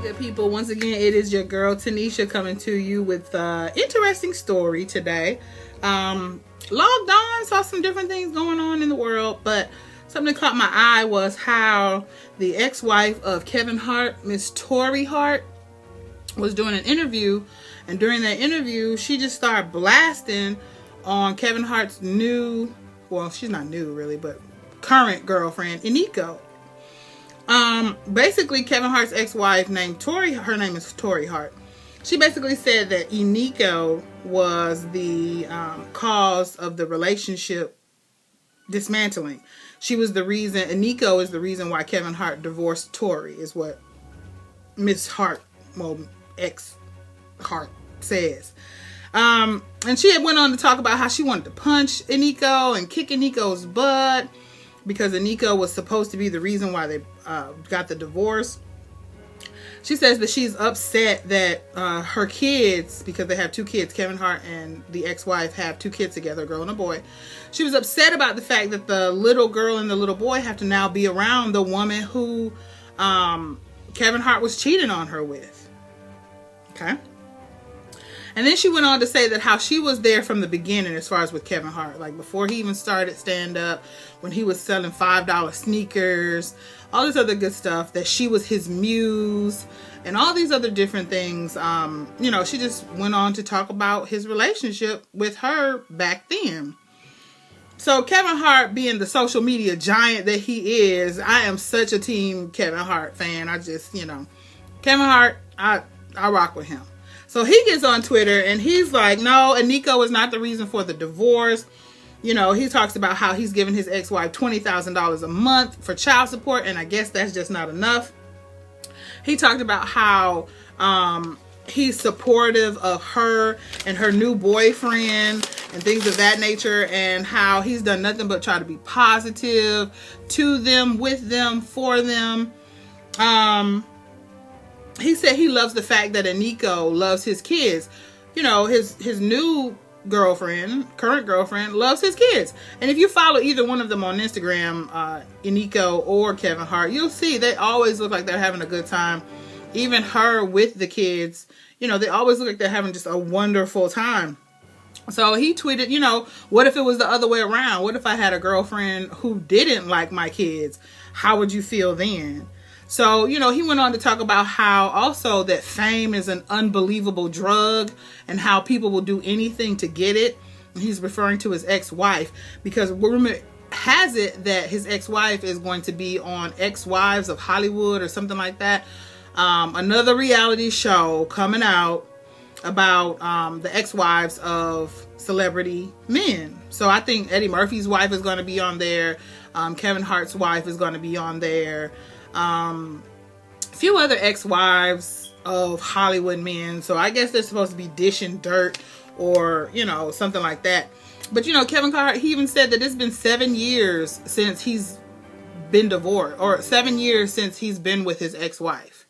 good people, once again it is your girl Tanisha coming to you with an interesting story today. Logged on, saw some different things going on in the world, but something that caught my eye was how the ex-wife of Kevin Hart, Miss Tori Hart, was doing an interview, and during that interview she just started blasting on Kevin Hart's new, well, she's not new really, but current girlfriend, Eniko. Basically Kevin Hart's ex-wife named Tori, her name is Tori Hart. She basically said that Eniko was the cause of the relationship dismantling. She was the reason, Eniko is the reason why Kevin Hart divorced Tori, is what Miss Hart, well, ex-Hart says. And she had went on to talk about how she wanted to punch Eniko and kick Eniko's butt, because Eniko was supposed to be the reason why they got the divorce. She says that she's upset that her kids, because they have two kids, Kevin Hart and the ex-wife have two kids together, a girl and a boy. She was upset about the fact that the little girl and the little boy have to now be around the woman who Kevin Hart was cheating on her with. Okay? And then she went on to say that how she was there from the beginning as far as with Kevin Hart. Like before he even started stand-up, when he was selling $5 sneakers, all this other good stuff, that she was his muse and all these other different things. You know, she just went on to talk about his relationship with her back then. So Kevin Hart, being the social media giant that he is, I am such a team Kevin Hart fan. I just, you know, Kevin Hart, I rock with him. So he gets on Twitter and he's like, no, Eniko is not the reason for the divorce. You know, he talks about how he's giving his ex-wife $20,000 a month for child support, and I guess that's just not enough. He talked about how he's supportive of her and her new boyfriend and things of that nature, and how he's done nothing but try to be positive to them, with them, for them. He said he loves the fact that Eniko loves his kids. You know, his new girlfriend, current girlfriend, loves his kids. And if you follow either one of them on Instagram, Eniko or Kevin Hart, you'll see they always look like they're having a good time. Even her with the kids, you know, they always look like they're having just a wonderful time. So he tweeted, you know, what if it was the other way around? What if I had a girlfriend who didn't like my kids? How would you feel then? So, you know, he went on to talk about how also that fame is an unbelievable drug and how people will do anything to get it. And he's referring to his ex-wife, because rumor has it that his ex-wife is going to be on Ex-Wives of Hollywood or something like that. Another reality show coming out about the ex-wives of celebrity men. So I think Eddie Murphy's wife is going to be on there. Kevin Hart's wife is going to be on there. A few other ex-wives of Hollywood men. So I guess they're supposed to be dishing dirt or, you know, something like that. But, you know, Kevin Hart, he even said that it's been 7 years since he's been divorced, or 7 years since he's been with his ex-wife.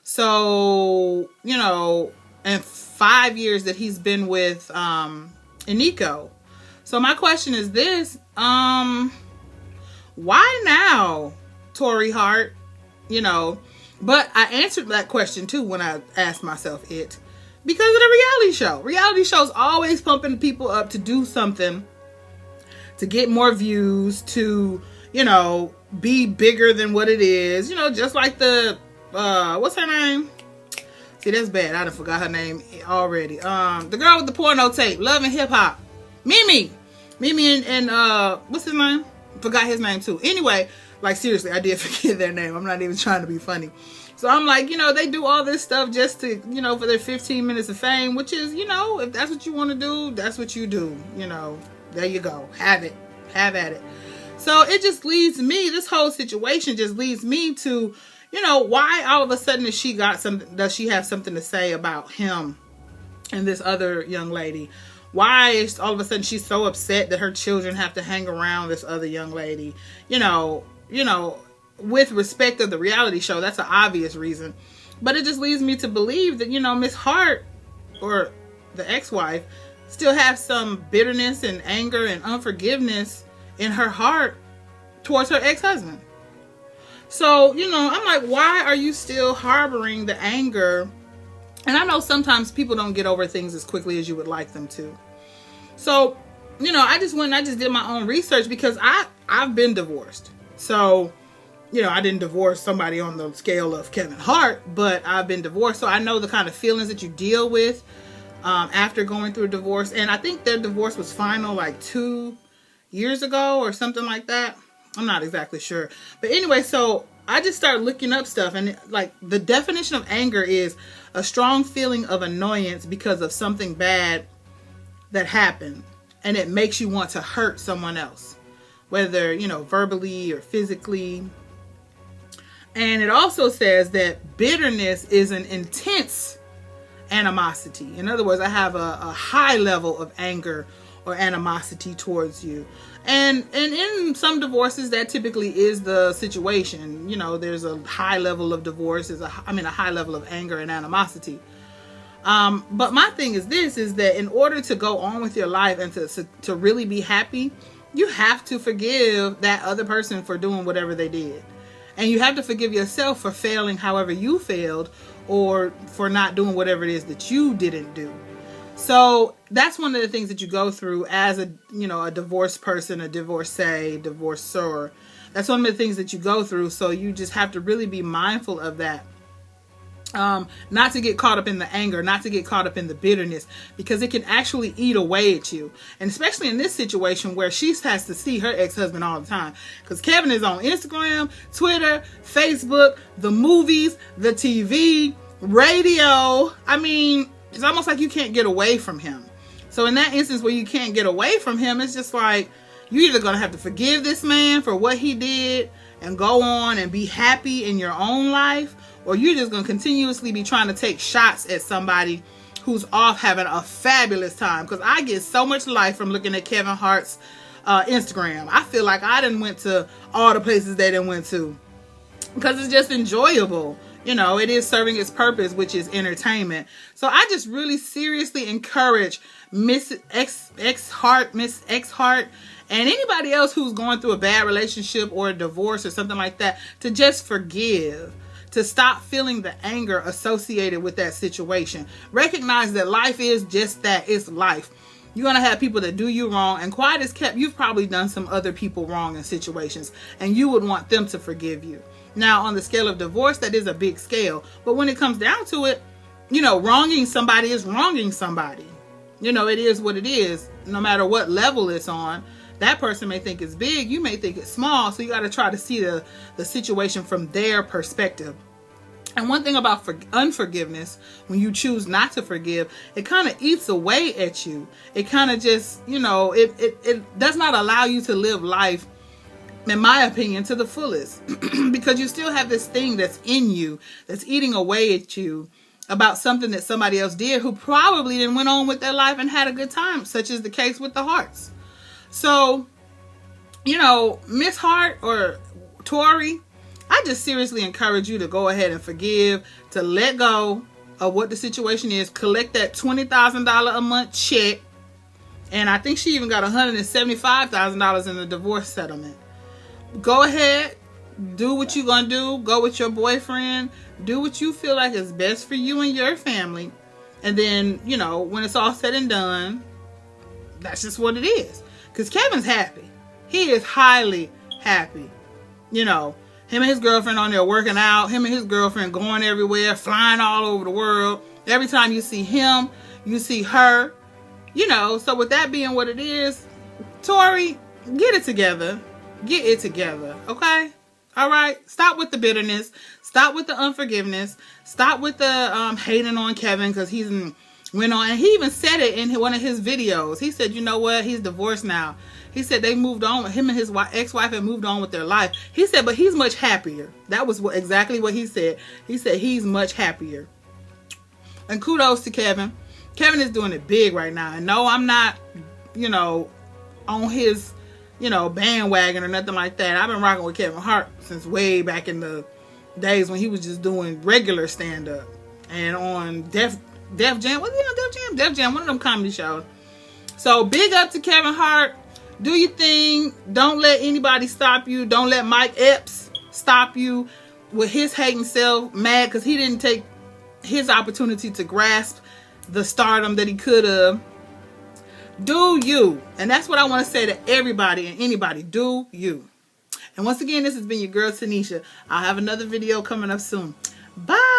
So, you know, and 5 years that he's been with Eniko. So my question is this, why now, Tori Hart? You know, but I answered that question too when I asked myself it, because of the reality show. Reality shows always pumping people up to do something, to get more views, to, you know, be bigger than what it is. You know, just like the, what's her name? See, that's bad. I done forgot her name already. The girl with the porno tape, Love and Hip Hop. Mimi and what's his name? Forgot his name too. Anyway, like seriously, I did forget their name. I'm not even trying to be funny. So I'm like, you know, they do all this stuff just to, you know, for their 15 minutes of fame, which is, you know, if that's what you want to do, that's what you do. You know, there you go. Have it. Have at it. So it just leads me, this whole situation just leads me to, you know, why all of a sudden does she have something to say about him and this other young lady? Why is all of a sudden she's so upset that her children have to hang around this other young lady? You know, with respect of the reality show, that's an obvious reason. But it just leads me to believe that, you know, Miss Hart, or the ex-wife, still has some bitterness and anger and unforgiveness in her heart towards her ex-husband. So, I'm like, why are you still harboring the anger? And I know sometimes people don't get over things as quickly as you would like them to. So, I just went and I just did my own research because I've been divorced. So, I didn't divorce somebody on the scale of Kevin Hart, but I've been divorced. So I know the kind of feelings that you deal with after going through a divorce. And I think their divorce was final like 2 years ago or something like that. I'm not exactly sure. But anyway, so I just started looking up stuff. And like the definition of anger is a strong feeling of annoyance because of something bad that happened. And it makes you want to hurt someone else, whether, verbally or physically. And it also says that bitterness is an intense animosity. In other words, I have a high level of anger or animosity towards you. And in some divorces, that typically is the situation. There's a high level of divorce, a high level of anger and animosity. But my thing is this, is that in order to go on with your life and to really be happy, you have to forgive that other person for doing whatever they did. And you have to forgive yourself for failing however you failed, or for not doing whatever it is that you didn't do. So that's one of the things that you go through as a divorced person, a divorcee, divorcer. That's one of the things that you go through. So you just have to really be mindful of that. Not to get caught up in the anger, not to get caught up in the bitterness, because it can actually eat away at you. And especially in this situation where she has to see her ex-husband all the time, because Kevin is on Instagram, Twitter, Facebook, the movies, the TV, radio. It's almost like you can't get away from him. So in that instance where you can't get away from him, it's just like you're either going to have to forgive this man for what he did and go on and be happy in your own life, or you're just going to continuously be trying to take shots at somebody who's off having a fabulous time. Because I get so much life from looking at Kevin Hart's Instagram. I feel like I done went to all the places they done went to, because it's just enjoyable. It is serving its purpose, which is entertainment. So I just really seriously encourage Miss Hart, and anybody else who's going through a bad relationship or a divorce or something like that, to just forgive, to stop feeling the anger associated with that situation. Recognize that life is just that. It's life. You're going to have people that do you wrong, and quiet as kept, you've probably done some other people wrong in situations, and you would want them to forgive you. Now, on the scale of divorce, that is a big scale. But when it comes down to it, wronging somebody is wronging somebody. It is what it is, no matter what level it's on. That person may think it's big, you may think it's small. So you got to try to see the situation from their perspective. And one thing about unforgiveness, when you choose not to forgive, it kind of eats away at you. It kind of just, it does not allow you to live life, in my opinion, to the fullest. Because you still have this thing that's in you, that's eating away at you about something that somebody else did, who probably then went on with their life and had a good time, such as the case with the Harts. So, Miss Hart or Tori, I just seriously encourage you to go ahead and forgive, to let go of what the situation is, collect that $20,000 a month check. And I think she even got $175,000 in the divorce settlement. Go ahead, do what you're going to do. Go with your boyfriend. Do what you feel like is best for you and your family. And then, when it's all said and done, that's just what it is. Because Kevin's happy. He is highly happy. Him and his girlfriend on there working out. Him and his girlfriend going everywhere, flying all over the world. Every time you see him, you see her. So with that being what it is, Tori, get it together. Get it together, okay? All right? Stop with the bitterness. Stop with the unforgiveness. Stop with the hating on Kevin, because he's went on. And he even said it in one of his videos. He said, you know what? He's divorced now. He said they moved on. Him and his ex-wife had moved on with their life. He said, but he's much happier. That was exactly what he said. He said he's much happier. And kudos to Kevin. Kevin is doing it big right now. And no, I'm not, on his, bandwagon or nothing like that. I've been rocking with Kevin Hart since way back in the days when he was just doing regular stand-up. And on Def Jam. What's he on Def Jam? Def Jam, one of them comedy shows. So big up to Kevin Hart. Do your thing. Don't let anybody stop you. Don't let Mike Epps stop you with his hating self, mad because he didn't take his opportunity to grasp the stardom that he could have. Do you. And that's what I want to say to everybody and anybody. Do you. And once again, this has been your girl Tanisha. I'll have another video coming up soon. Bye.